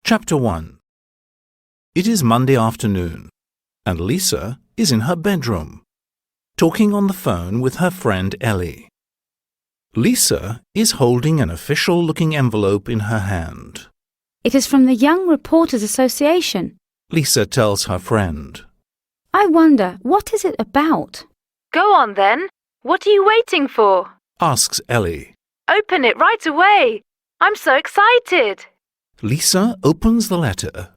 Chapter 1. It is Monday afternoon, and Lisa is in her bedroom, talking on the phone with her friend Ellie. Lisa is holding an official-looking envelope in her hand. It is from the Young Reporters Association. Lisa tells her friend. I wonder, what is it about? Go on then. What are you waiting for? Asks Ellie. Open it right away. I'm so excited. Lisa opens the letter.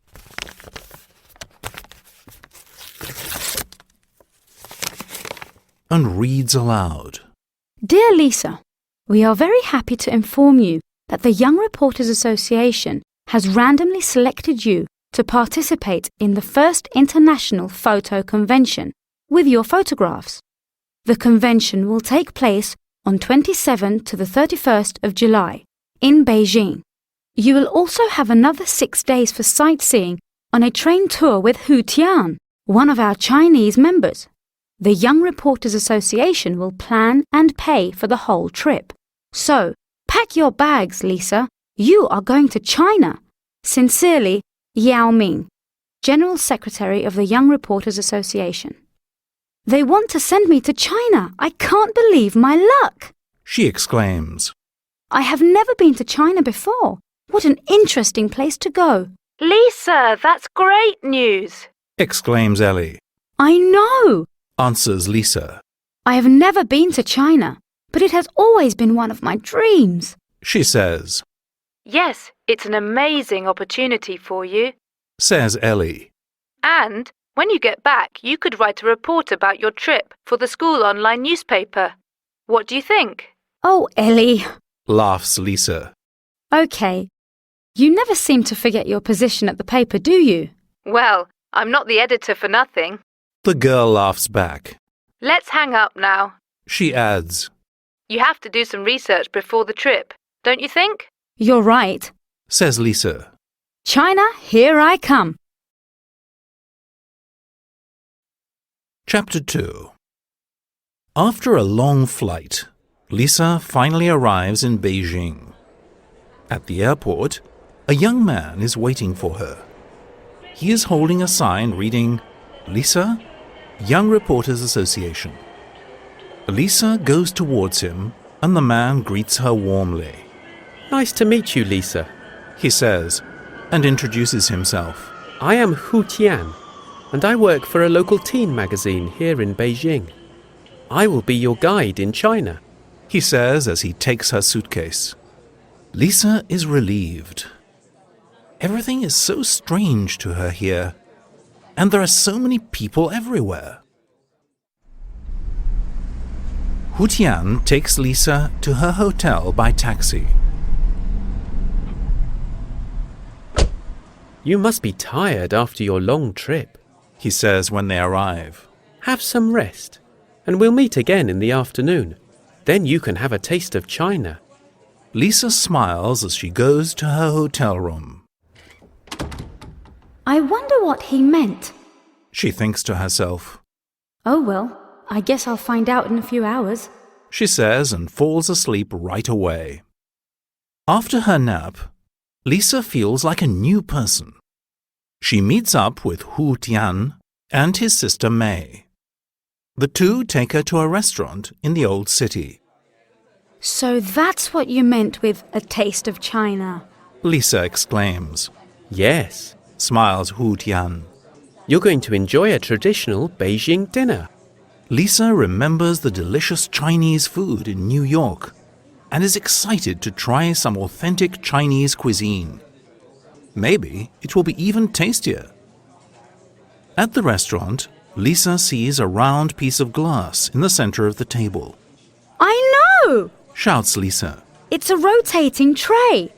And reads aloud. Dear Lisa, we are very happy to inform you that the Young Reporters Association has randomly selected you to participate in the first International Photo Convention with your photographs. The convention will take place on 27 to the 31st of July in Beijing. You will also have another 6 days for sightseeing on a train tour with Hu Tian, one of our Chinese members. The Young Reporters Association will plan and pay for the whole trip. So, pack your bags, Lisa. You are going to China. Sincerely, Yao Ming, General Secretary of the Young Reporters Association. They want to send me to China. I can't believe my luck, She exclaims. I have never been to China before. What an interesting place to go. Lisa, that's great news. Exclaims Ellie. I know, Answers Lisa. I have never been to China, but it has always been one of my dreams. She says. Yes, it's an amazing opportunity for you. Says Ellie. And when you get back, you could write a report about your trip for the school online newspaper. What do you think? Oh, Ellie. Laughs Lisa. Okay. You never seem to forget your position at the paper, do you? Well, I'm not the editor for nothing. The girl laughs back. Let's hang up now. She adds. You have to do some research before the trip, don't you think? You're right. Says Lisa. China, here I come. Chapter 2. After a long flight, Lisa finally arrives in Beijing. At the airport, a young man is waiting for her. He is holding a sign reading, Lisa, Young Reporters Association. Lisa goes towards him and the man greets her warmly. Nice to meet you, Lisa. He says, and introduces himself. I am Hu Tian, and I work for a local teen magazine here in Beijing. I will be your guide in China. He says as he takes her suitcase. Lisa is relieved. Everything is so strange to her here, and there are so many people everywhere. Hu Tian takes Lisa to her hotel by taxi. You must be tired after your long trip. He says when they arrive. Have some rest, and we'll meet again in the afternoon. Then you can have a taste of China. Lisa smiles as she goes to her hotel room. I wonder what he meant. She thinks to herself. Oh well, I guess I'll find out in a few hours. She says and falls asleep right away. After her nap, Lisa feels like a new person. She meets up with Hu Tian and his sister May. The two take her to a restaurant in the old city. So that's what you meant with a taste of China. Lisa exclaims. Yes, Smiles Hu Tian. you're going to enjoy a traditional Beijing dinner. Lisa remembers the delicious Chinese food in New York and is excited to try some authentic Chinese cuisine. Maybe it will be even tastier. At the restaurant, Lisa sees a round piece of glass in the center of the table. I know! Shouts Lisa. It's a rotating tray.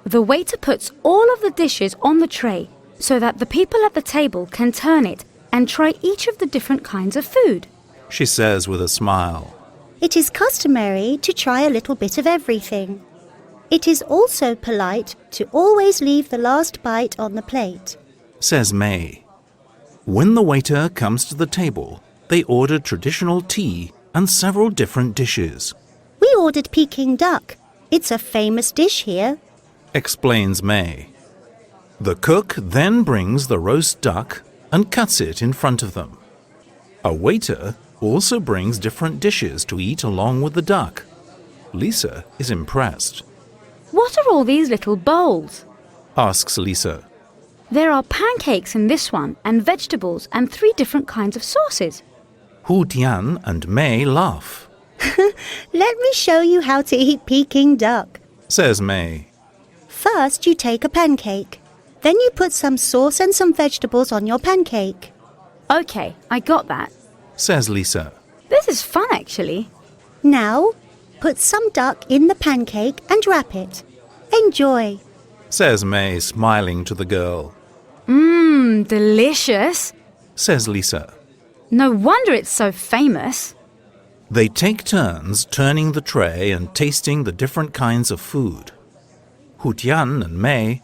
The waiter puts all of the dishes on the tray so that the people at the table can turn it and try each of the different kinds of food. She says with a smile. It is customary to try a little bit of everything. It is also polite to always leave the last bite on the plate. Says May. When the waiter comes to the table, they order traditional tea and several different dishes. We ordered Peking duck. It's a famous dish here. Explains May. The cook then brings the roast duck and cuts it in front of them. A waiter also brings different dishes to eat along with the duck. Lisa is impressed. What are all these little bowls? Asks Lisa. There are pancakes in this one and vegetables and 3 different kinds of sauces. Hu Tian and May laugh. Let me show you how to eat Peking duck. Says May. First, you take a pancake. Then you put some sauce and some vegetables on your pancake. OK, I got that. Says Lisa. This is fun, actually. Now, put some duck in the pancake and wrap it. Enjoy. Says May, smiling to the girl. Mmm, delicious. Says Lisa. No wonder it's so famous. They take turns turning the tray and tasting the different kinds of food. Hu Tian and May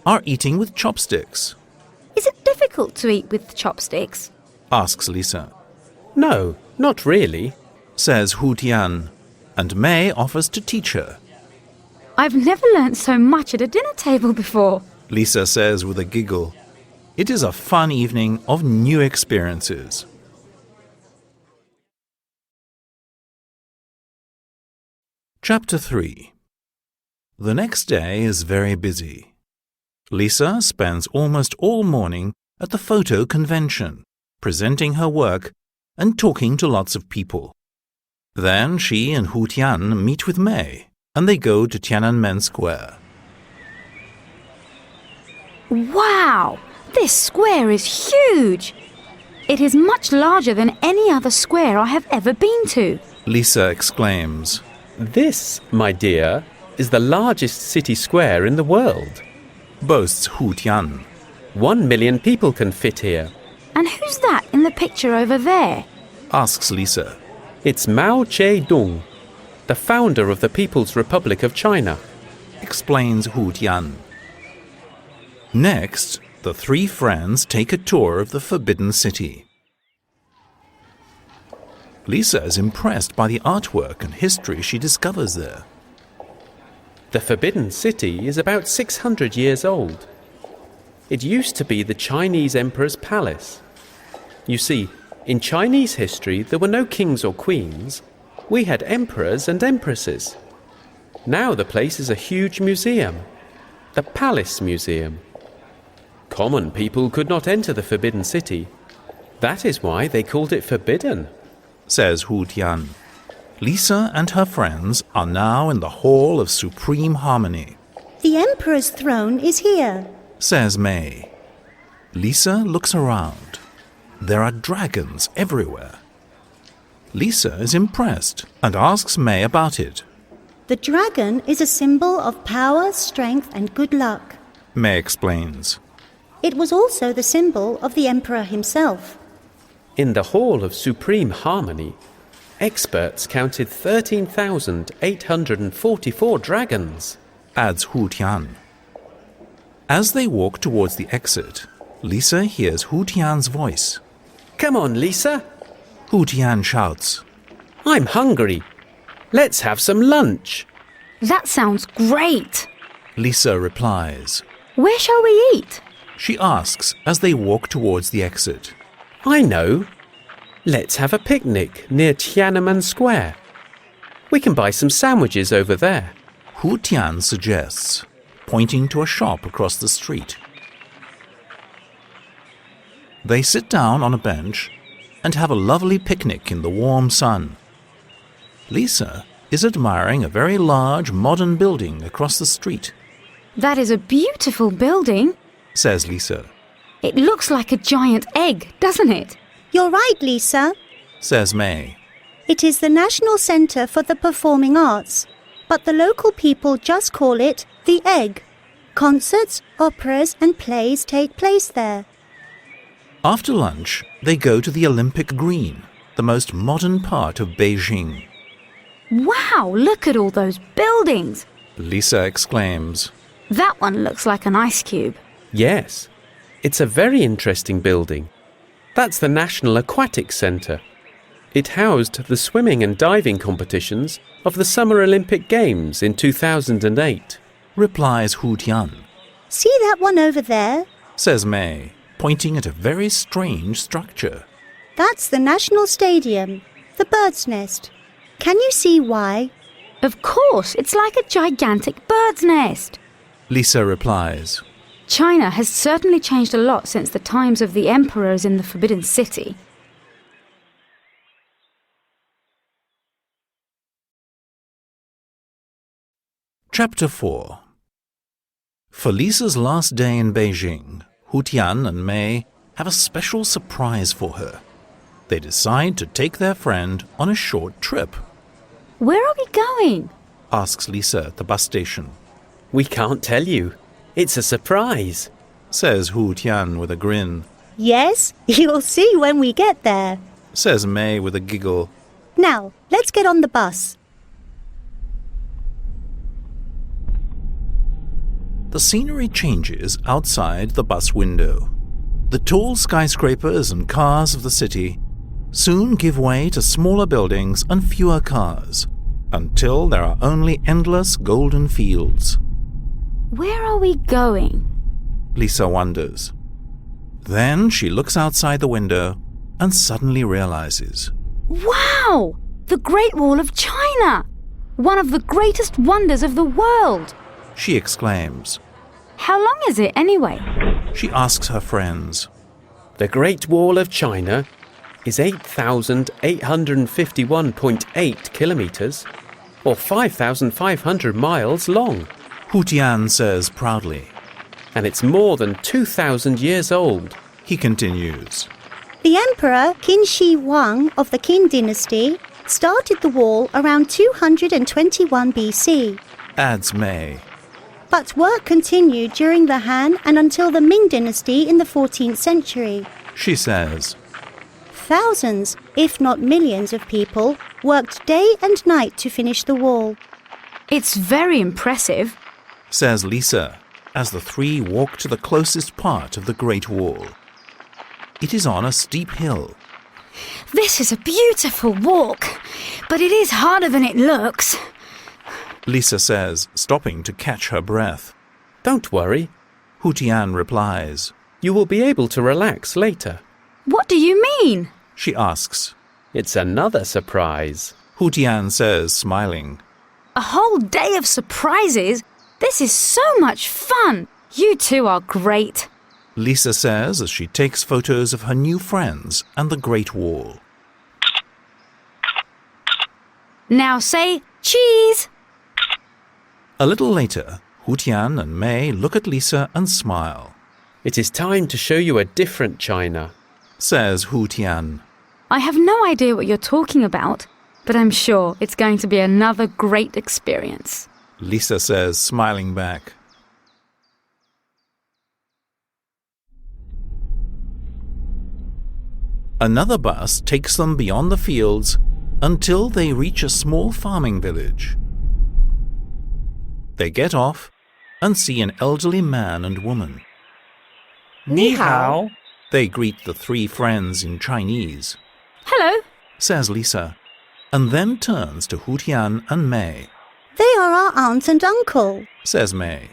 are eating with chopsticks. Is it difficult to eat with chopsticks? Asks Lisa. No, not really. Says Hu Tian, and May offers to teach her. I've never learnt so much at a dinner table before. Lisa says with a giggle. It is a fun evening of new experiences. Chapter 3. The next day is very busy. Lisa spends almost all morning at the photo convention, presenting her work and talking to lots of people. Then she and Hu Tian meet with May, and they go to Tiananmen Square. Wow! This square is huge! It is much larger than any other square I have ever been to. Lisa exclaims. This, my dear, is the largest city square in the world. Boasts Hu Tian. 1 million people can fit here. And who's that in the picture over there? Asks Lisa. It's Mao Zedong, the founder of the People's Republic of China. Explains Hu Tian. Next, the 3 friends take a tour of the Forbidden City. Lisa is impressed by the artwork and history she discovers there. The Forbidden City is about 600 years old. It used to be the Chinese emperor's palace. You see, in Chinese history there were no kings or queens. We had emperors and empresses. Now the place is a huge museum, the Palace Museum. Common people could not enter the Forbidden City. That is why they called it forbidden. Says Hu Tian. Lisa and her friends are now in the Hall of Supreme Harmony. The Emperor's throne is here. Says May. Lisa looks around. There are dragons everywhere. Lisa is impressed and asks May about it. The dragon is a symbol of power, strength, and good luck. May explains. It was also the symbol of the Emperor himself. In the Hall of Supreme Harmony, experts counted 13,844 dragons. Adds Hu Tian. As they walk towards the exit, Lisa hears Hu Tian's voice. Come on, Lisa. Hu Tian shouts. I'm hungry. Let's have some lunch. That sounds great. Lisa replies. Where shall we eat? She asks as they walk towards the exit. I know. Let's have a picnic near Tiananmen Square. We can buy some sandwiches over there. Hu Tian suggests, pointing to a shop across the street. They sit down on a bench and have a lovely picnic in the warm sun. Lisa is admiring a very large modern building across the street. That is a beautiful building, Says Lisa. It looks like a giant egg, doesn't it? You're right, Lisa. Says May. It is the National Centre for the Performing Arts, but the local people just call it the Egg. Concerts, operas and plays take place there. After lunch, they go to the Olympic Green, the most modern part of Beijing. Wow, look at all those buildings. Lisa exclaims. That one looks like an ice cube. Yes, it's a very interesting building. That's the National Aquatic Centre. It housed the swimming and diving competitions of the Summer Olympic Games in 2008. Replies Hu Tian. See that one over there? says May, pointing at a very strange structure. That's the National Stadium, the bird's nest. Can you see why? Of course, it's like a gigantic bird's nest. Lisa replies. China has certainly changed a lot since the times of the emperors in the Forbidden City. Chapter 4. For Lisa's last day in Beijing, Hu Tian and May have a special surprise for her. They decide to take their friend on a short trip. Where are we going? Asks Lisa at the bus station. We can't tell you. It's a surprise, Says Hu Tian with a grin. Yes, you'll see when we get there. Says May with a giggle. Now, let's get on the bus. The scenery changes outside the bus window. The tall skyscrapers and cars of the city soon give way to smaller buildings and fewer cars, until there are only endless golden fields. Where are we going? Lisa wonders. Then she looks outside the window and suddenly realizes. Wow! The Great Wall of China! One of the greatest wonders of the world! She exclaims. How long is it anyway? She asks her friends. The Great Wall of China is 8,851.8 kilometers, or 5,500 miles long. Hu Tian says proudly. And it's more than 2,000 years old. He continues. The Emperor Qin Shi Huang of the Qin dynasty started the wall around 221 BC. Adds May. But work continued during the Han and until the Ming dynasty in the 14th century. She says. Thousands, if not millions of people worked day and night to finish the wall. It's very impressive, Says Lisa, as the three walk to the closest part of the Great Wall. It is on a steep hill. This is a beautiful walk, but it is harder than it looks. Lisa says, stopping to catch her breath. Don't worry. Hu Tian replies. You will be able to relax later. What do you mean? She asks. It's another surprise. Hu Tian says, smiling. A whole day of surprises? This is so much fun. You two are great. Lisa says as she takes photos of her new friends and the Great Wall. Now say cheese. A little later, Hu Tian and May look at Lisa and smile. It is time to show you a different China, Says Hu Tian. I have no idea what you're talking about, but I'm sure it's going to be another great experience. Lisa says, smiling back. Another bus takes them beyond the fields until they reach a small farming village. They get off and see an elderly man and woman. Ni hao. They greet the three friends in Chinese, Hello. says Lisa, and then turns to Hu Tian and May, They are our aunt and uncle. says May.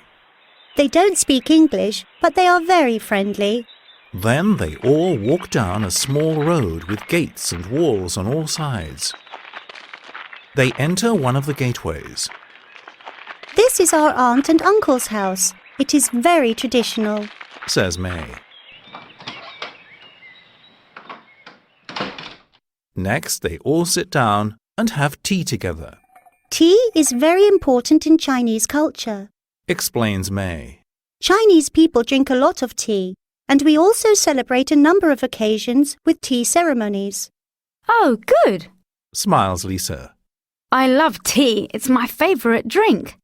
They don't speak English, but they are very friendly. Then they all walk down a small road with gates and walls on all sides. They enter one of the gateways. This is our aunt and uncle's house. It is very traditional. Says May. Next, they all sit down and have tea together, Tea is very important in Chinese culture. explains May. Chinese people drink a lot of tea, and we also celebrate a number of occasions with tea ceremonies. Oh, good. Smiles Lisa. I love tea. It's my favourite drink.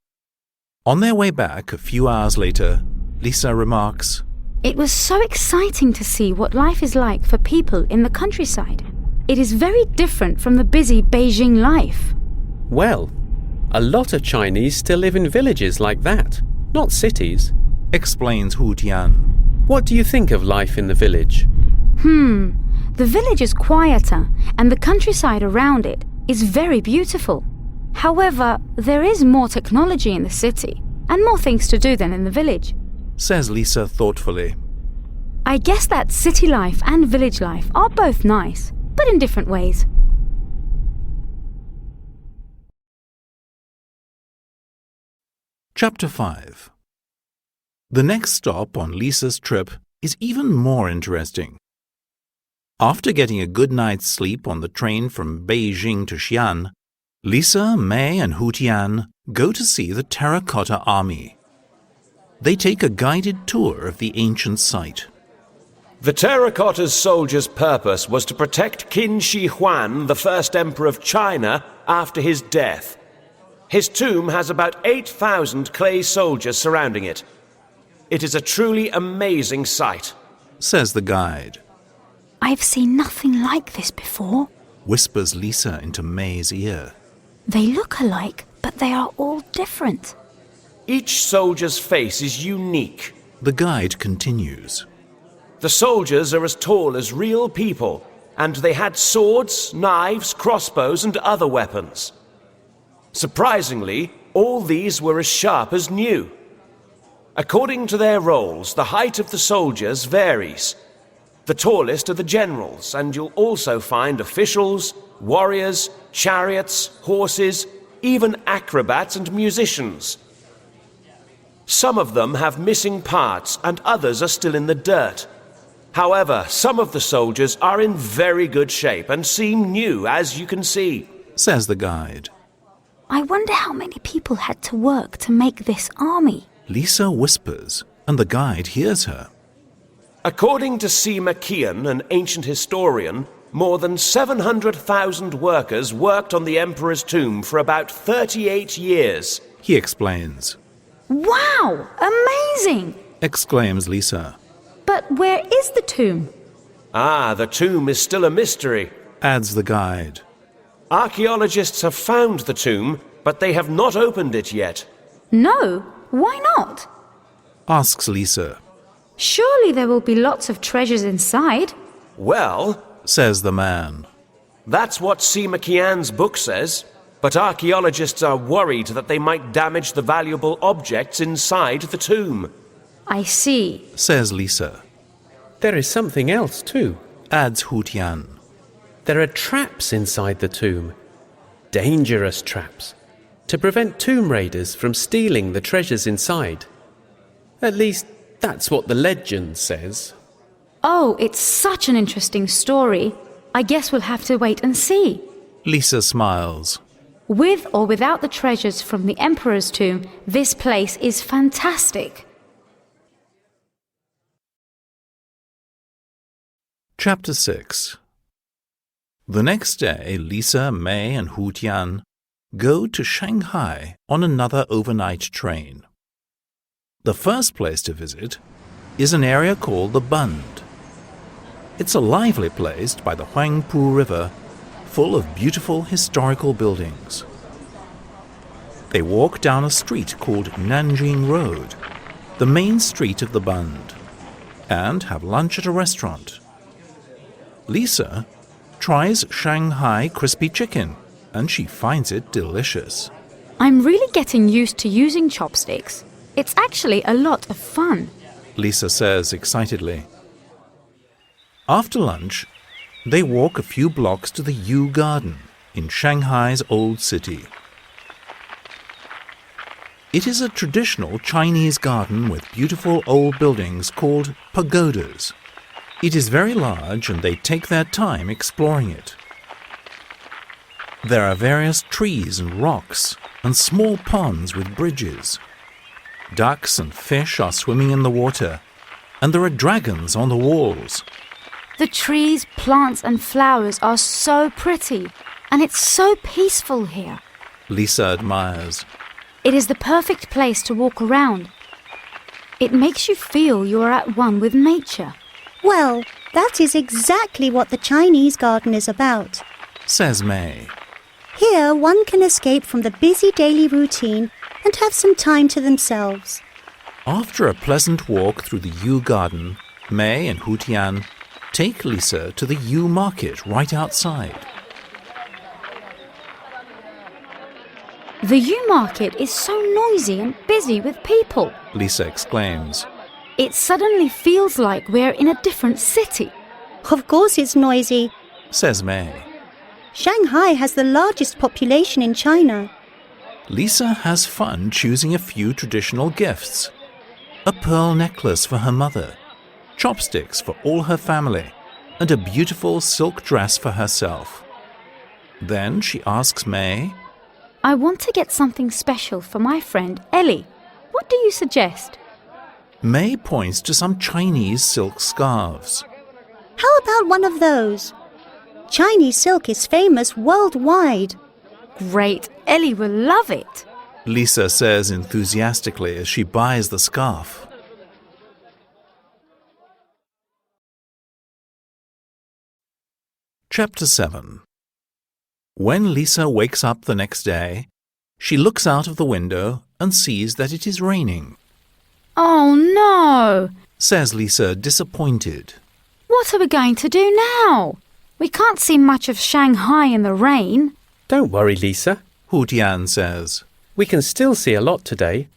On their way back a few hours later, Lisa remarks, It was so exciting to see what life is like for people in the countryside. It is very different from the busy Beijing life. Well, a lot of Chinese still live in villages like that, not cities. explains Hu Tian. What do you think of life in the village? The village is quieter and the countryside around it is very beautiful. However, there is more technology in the city and more things to do than in the village. says Lisa thoughtfully. I guess that city life and village life are both nice, but in different ways. Chapter 5. The next stop on Lisa's trip is even more interesting. After getting a good night's sleep on the train from Beijing to Xi'an, Lisa, May and Hu Tian go to see the Terracotta Army. They take a guided tour of the ancient site. The Terracotta's soldiers' purpose was to protect Qin Shi Huang, the first emperor of China, after his death. His tomb has about 8,000 clay soldiers surrounding it. It is a truly amazing sight, says the guide. I've seen nothing like this before, Whispers Lisa into May's ear. They look alike, but they are all different. Each soldier's face is unique. The guide continues. The soldiers are as tall as real people, and they had swords, knives, crossbows, and other weapons. Surprisingly, all these were as sharp as new. According to their roles, the height of the soldiers varies. The tallest are the generals, and you'll also find officials, warriors, chariots, horses, even acrobats and musicians. Some of them have missing parts, and others are still in the dirt. However, some of the soldiers are in very good shape and seem new, as you can see, says the guide. I wonder how many people had to work to make this army. Lisa whispers, and the guide hears her. According to Sima Qian, an ancient historian, more than 700,000 workers worked on the emperor's tomb for about 38 years. He explains. Wow! Amazing! Exclaims Lisa. But where is the tomb? The tomb is still a mystery, adds the guide. Archaeologists have found the tomb, but they have not opened it yet. No, why not? Asks Lisa. Surely there will be lots of treasures inside. Well, says the man. That's what Sima Qian's book says, but archaeologists are worried that they might damage the valuable objects inside the tomb. I see, says Lisa. There is something else too, adds Hu Tian. There are traps inside the tomb. Dangerous traps. To prevent tomb raiders from stealing the treasures inside. At least, that's what the legend says. Oh, it's such an interesting story. I guess we'll have to wait and see. Lisa smiles. With or without the treasures from the emperor's tomb, this place is fantastic. Chapter 6. The next day, Lisa, May and Hu Tian go to Shanghai on another overnight train. The first place to visit is an area called the Bund. It's a lively place by the Huangpu River, full of beautiful historical buildings. They walk down a street called Nanjing Road, the main street of the Bund, and have lunch at a restaurant. Lisa tries Shanghai crispy chicken, and she finds it delicious. I'm really getting used to using chopsticks. It's actually a lot of fun, Lisa says excitedly. After lunch, they walk a few blocks to the Yu Garden in Shanghai's old city. It is a traditional Chinese garden with beautiful old buildings called pagodas. It is very large and they take their time exploring it. There are various trees and rocks and small ponds with bridges. Ducks and fish are swimming in the water, and there are dragons on the walls. The trees, plants and flowers are so pretty, and it's so peaceful here. Lisa admires. It is the perfect place to walk around. It makes you feel you are at one with nature. Well, that is exactly what the Chinese garden is about, says May. Here one can escape from the busy daily routine and have some time to themselves. After a pleasant walk through the Yu Garden, May and Hu Tian take Lisa to the Yu Market right outside. The Yu Market is so noisy and busy with people. Lisa exclaims. It suddenly feels like we're in a different city. Of course it's noisy. says May. Shanghai has the largest population in China. Lisa has fun choosing a few traditional gifts. A pearl necklace for her mother, chopsticks for all her family, and a beautiful silk dress for herself. Then she asks May, I want to get something special for my friend Ellie. What do you suggest? May points to some Chinese silk scarves. How about one of those? Chinese silk is famous worldwide. Great, Ellie will love it. Lisa says enthusiastically as she buys the scarf. Chapter 7. When Lisa wakes up the next day, she looks out of the window and sees that it is raining. Oh no! Says Lisa, disappointed. What are we going to do now? We can't see much of Shanghai in the rain. Don't worry, Lisa. Hu Tian says. We can still see a lot today.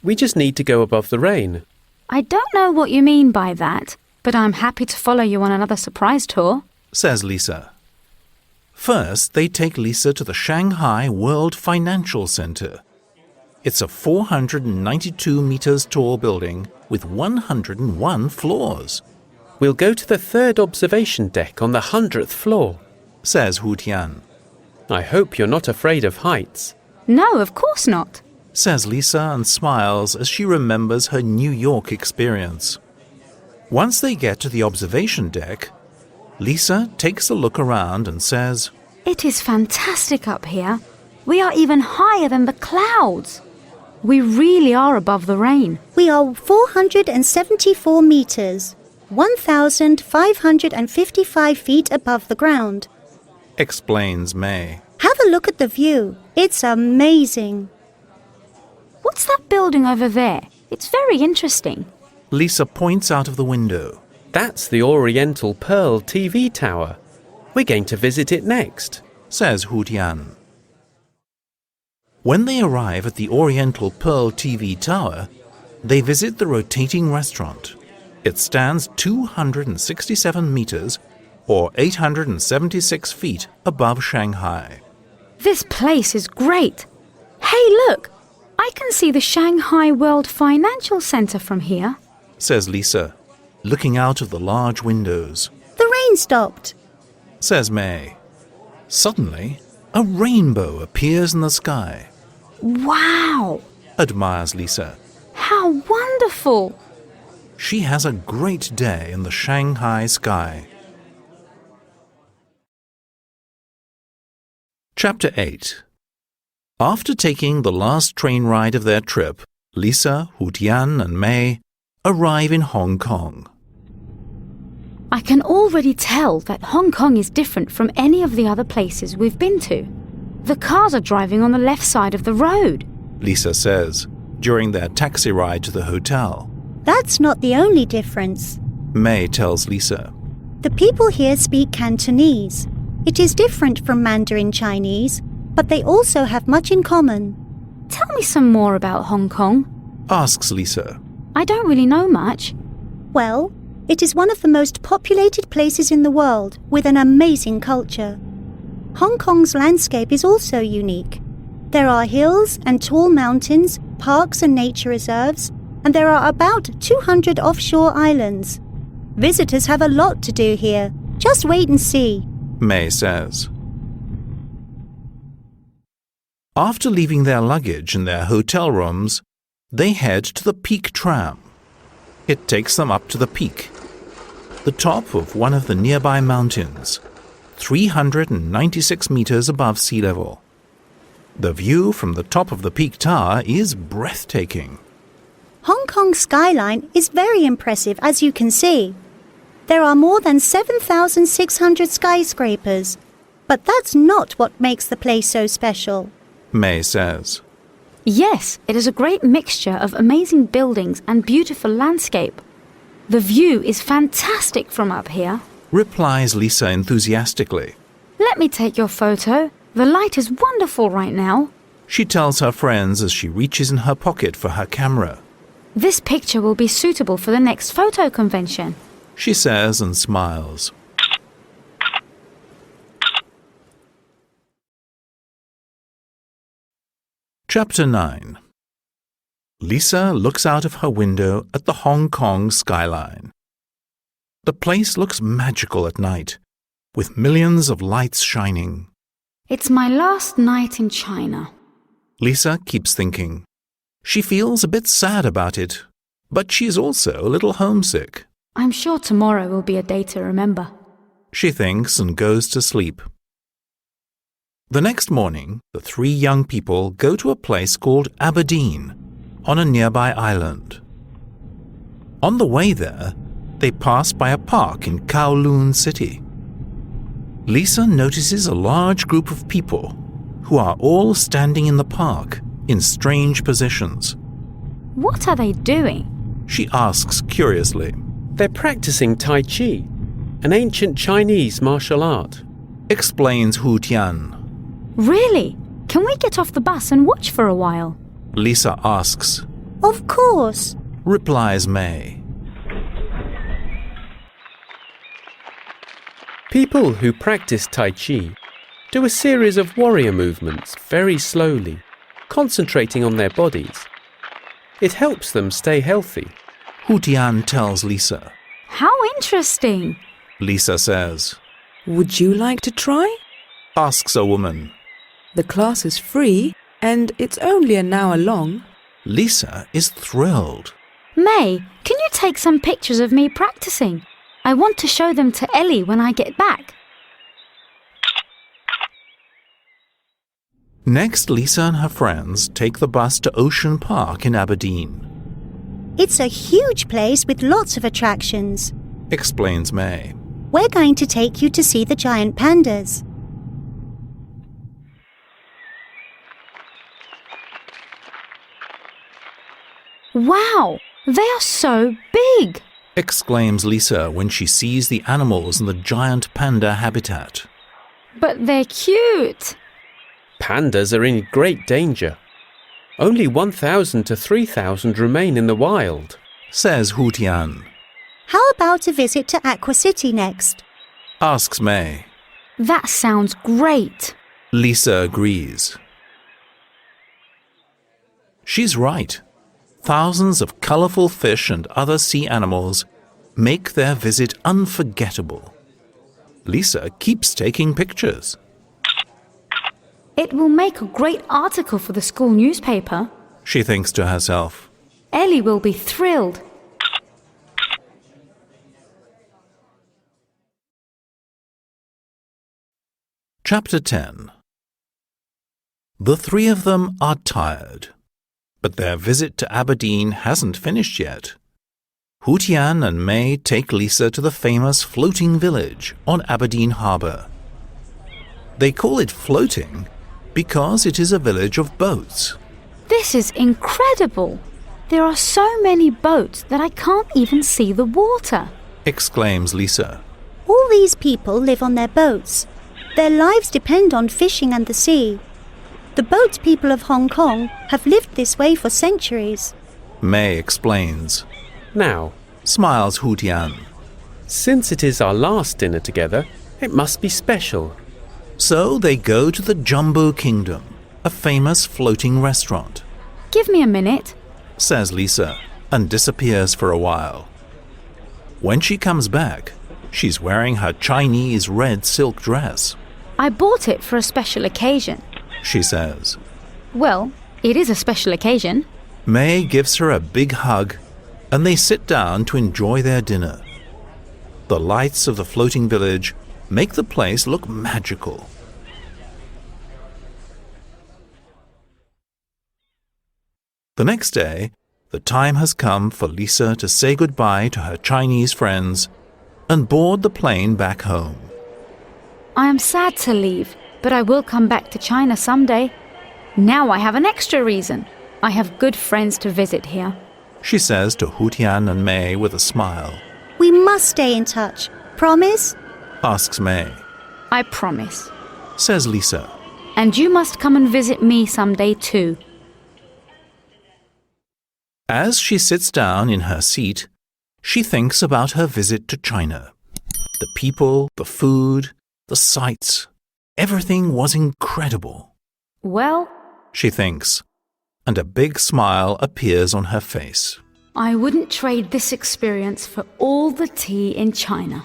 We just need to go above the rain. I don't know what you mean by that, but I'm happy to follow you on another surprise tour. Says Lisa. First, they take Lisa to the Shanghai World Financial Center. It's a 492 meters tall building with 101 floors. We'll go to the third observation deck on the 100th floor, says Hu Tian. I hope you're not afraid of heights. No, of course not. Says Lisa and smiles as she remembers her New York experience. Once they get to the observation deck, Lisa takes a look around and says, It is fantastic up here. We are even higher than the clouds. We really are above the rain. We are 474 meters, 1,555 feet above the ground. Explains May. Have a look at the view. It's amazing. What's that building over there? It's very interesting. Lisa points out of the window. That's the Oriental Pearl TV tower. We're going to visit it next, says Hu Tian. When they arrive at the Oriental Pearl TV tower, they visit the rotating restaurant. It stands 267 meters, or 876 feet above Shanghai. This place is great. Hey, look! I can see the Shanghai World Financial Center from here, says Lisa, looking out of the large windows. The rain stopped, says May. Suddenly, a rainbow appears in the sky. Wow! Admires Lisa. How wonderful! She has a great day in the Shanghai sky. Chapter 8. After taking the last train ride of their trip, Lisa, Hu Tian and May arrive in Hong Kong. I can already tell that Hong Kong is different from any of the other places we've been to. The cars are driving on the left side of the road, Lisa says, during their taxi ride to the hotel. That's not the only difference, May tells Lisa. The people here speak Cantonese. It is different from Mandarin Chinese, but they also have much in common. Tell me some more about Hong Kong, asks Lisa. I don't really know much. Well, it is one of the most populated places in the world, with an amazing culture. Hong Kong's landscape is also unique. There are hills and tall mountains, parks and nature reserves, and there are about 200 offshore islands. Visitors have a lot to do here. Just wait and see, May says. After leaving their luggage in their hotel rooms, they head to the Peak Tram. It takes them up to the peak, the top of one of the nearby mountains, 396 meters above sea level. The view from the top of the peak tower is breathtaking. Hong Kong's skyline is very impressive, as you can see. There are more than 7,600 skyscrapers, but that's not what makes the place so special, May says. Yes, it is a great mixture of amazing buildings and beautiful landscape. The view is fantastic from up here, Replies Lisa enthusiastically. Let me take your photo. The light is wonderful right now. She tells her friends as she reaches in her pocket for her camera. This picture will be suitable for the next photo convention, she says and smiles. Chapter 9. Lisa looks out of her window at the Hong Kong skyline. The place looks magical at night, with millions of lights shining. It's my last night in China. Lisa keeps thinking. She feels a bit sad about it, but she's also a little homesick. I'm sure tomorrow will be a day to remember. She thinks and goes to sleep. The next morning, the three young people go to a place called Aberdeen, on a nearby island. On the way there, they pass by a park in Kowloon City. Lisa notices a large group of people who are all standing in the park in strange positions. What are they doing? She asks curiously. They're practising Tai Chi, an ancient Chinese martial art, Explains Hu Tian. Really? Can we get off the bus and watch for a while? Lisa asks. Of course. Replies May. People who practice Tai Chi do a series of warrior movements very slowly, concentrating on their bodies. It helps them stay healthy. Hu Tian tells Lisa. How interesting! Lisa says. Would you like to try? Asks a woman. The class is free and it's only an hour long. Lisa is thrilled. May, can you take some pictures of me practicing? I want to show them to Ellie when I get back. Next, Lisa and her friends take the bus to Ocean Park in Aberdeen. It's a huge place with lots of attractions. Explains May. We're going to take you to see the giant pandas. Wow, they are so big! Exclaims Lisa when she sees the animals in the giant panda habitat. But they're cute! Pandas are in great danger. Only 1,000 to 3,000 remain in the wild, Says Hu Tian. How about a visit to Aqua City next? Asks May. That sounds great! Lisa agrees. She's right. Thousands of colourful fish and other sea animals make their visit unforgettable. Lisa keeps taking pictures. It will make a great article for the school newspaper. She thinks to herself. Ellie will be thrilled. Chapter 10. The three of them are tired, but their visit to Aberdeen hasn't finished yet. Hu Tian and May take Lisa to the famous floating village on Aberdeen Harbour. They call it floating because it is a village of boats. This is incredible! There are so many boats that I can't even see the water. Exclaims Lisa. All these people live on their boats. Their lives depend on fishing and the sea. The boat people of Hong Kong have lived this way for centuries. May explains. Now, Smiles Hu Tian. since it is our last dinner together, it must be special. So they go to the Jumbo Kingdom, a famous floating restaurant. Give me a minute. Says Lisa, and disappears for a while. When she comes back, she's wearing her Chinese red silk dress. I bought it for a special occasion. She says. Well, it is a special occasion. May gives her a big hug, and they sit down to enjoy their dinner. The lights of the floating village make the place look magical. The next day, the time has come for Lisa to say goodbye to her Chinese friends and board the plane back home. I am sad to leave, but I will come back to China someday. Now I have an extra reason. I have good friends to visit here. She says to Hu Tian and May with a smile. We must stay in touch. Promise? Asks May. I promise. Says Lisa. And you must come and visit me someday too. As she sits down in her seat, she thinks about her visit to China. The people, the food, the sights, everything was incredible. Well, She thinks, and a big smile appears on her face. I wouldn't trade this experience for all the tea in China.